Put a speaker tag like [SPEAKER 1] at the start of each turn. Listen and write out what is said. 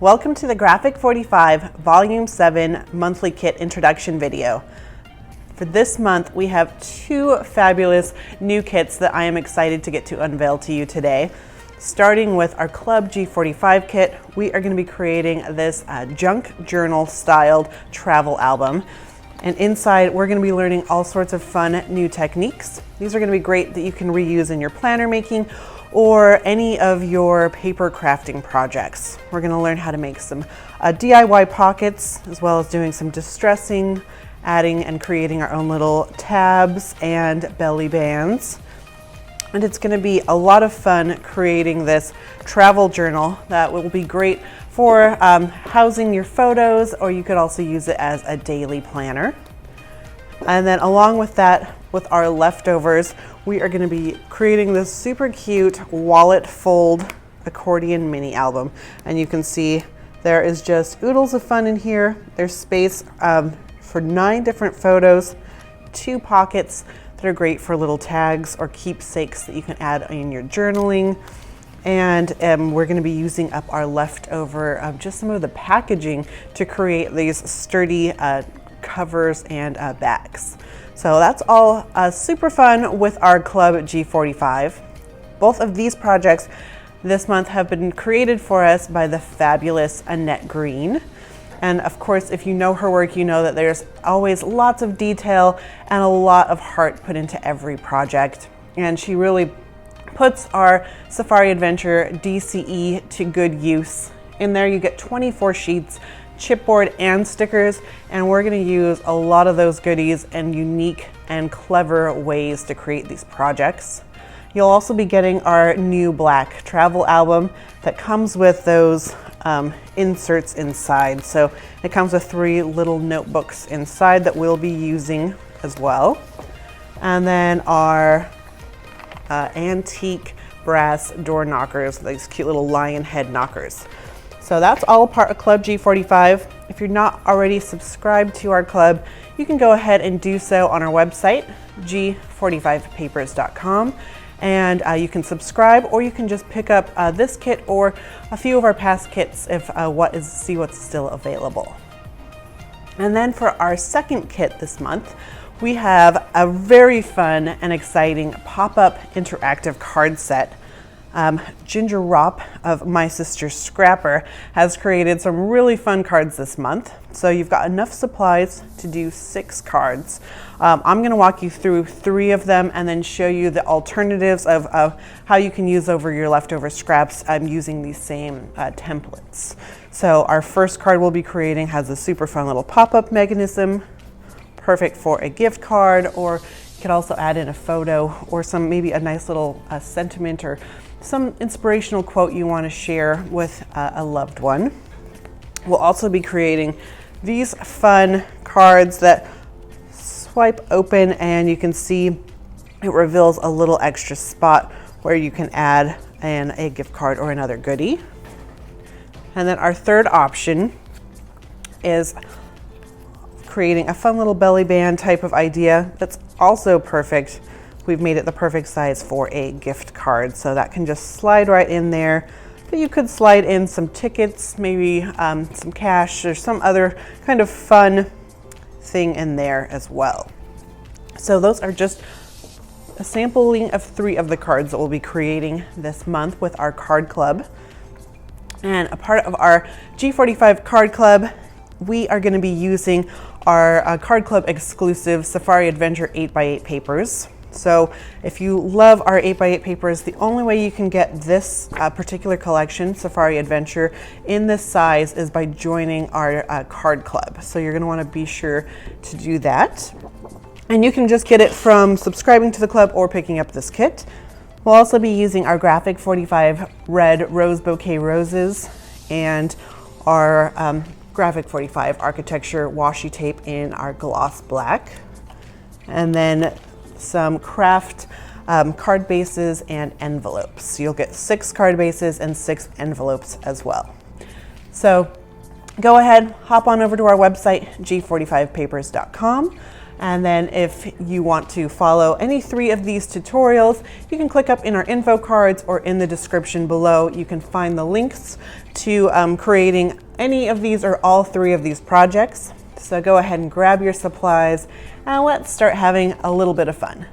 [SPEAKER 1] Welcome to the Graphic 45 Volume 7 Monthly Kit Introduction video. For this month, we have two fabulous new kits that I am excited to get to unveil to you today. Starting with our Club G45 kit, we are going to be creating this junk journal styled travel album. And inside, we're going to be learning all sorts of fun new techniques. These are going to be great that you can reuse in your planner making or any of your paper crafting projects. We're going to learn how to make some DIY pockets, as well as doing some distressing, adding and creating our own little tabs and belly bands. And it's going to be a lot of fun creating this travel journal that will be great for housing your photos, or you could also use it as a daily planner. And then along with that, with our leftovers, we are going to be creating this super cute wallet fold accordion mini album. And you can see there is just oodles of fun in here. There's space for 9 different photos, 2 pockets that are great for little tags or keepsakes that you can add in your journaling. And we're going to be using up our leftover, just some of the packaging to create these sturdy covers and bags. So that's all super fun with our Club G45. Both of these projects this month have been created for us by the fabulous Annette Green. And of course, if you know her work, you know that there's always lots of detail and a lot of heart put into every project. And she really puts our Safari Adventure DCE to good use. In there you get 24 sheets, chipboard and stickers, and we're going to use a lot of those goodies in unique and clever ways to create these projects. You'll also be getting our new black travel album that comes with those inserts inside. So it comes with 3 little notebooks inside that we'll be using as well. And then our antique brass door knockers, these cute little lion head knockers. So that's all part of Club G45. If you're not already subscribed to our club, you can go ahead and do so on our website, G45papers.com. And you can subscribe, or you can just pick up this kit or a few of our past kits if see what's still available. And then for our second kit this month, we have a very fun and exciting pop-up interactive card set. Ginger Ropp of My Sister Scrapper has created some really fun cards this month. So you've got enough supplies to do 6 cards. I'm going to walk you through 3 of them and then show you the alternatives of how you can use over your leftover scraps using these same templates. So our first card we'll be creating has a super fun little pop-up mechanism, perfect for a gift card, or you could also add in a photo or maybe a nice little sentiment or some inspirational quote you want to share with a loved one. We'll also be creating these fun cards that swipe open and you can see it reveals a little extra spot where you can add in a gift card or another goodie. And then our third option is creating a fun little belly band type of idea that's also perfect. We've made it the perfect size for a gift card, so that can just slide right in there. But you could slide in some tickets, maybe some cash or some other kind of fun thing in there as well. So those are just a sampling of 3 of the cards that we'll be creating this month with our card club. And a part of our G45 card club, we are going to be using our card club exclusive Safari Adventure 8x8 papers. So if you love our 8x8 papers, the only way you can get this particular collection, Safari Adventure, in this size is by joining our card club. So you're going to want to be sure to do that. And you can just get it from subscribing to the club or picking up this kit. We'll also be using our Graphic 45 red rose bouquet roses and our Graphic 45 architecture washi tape in our gloss black. And then some craft card bases and envelopes. So you'll get 6 card bases and 6 envelopes as well. So go ahead, hop on over to our website, G45papers.com. And then if you want to follow any 3 of these tutorials, you can click up in our info cards or in the description below. You can find the links to creating any of these or all 3 of these projects. So go ahead and grab your supplies and let's start having a little bit of fun.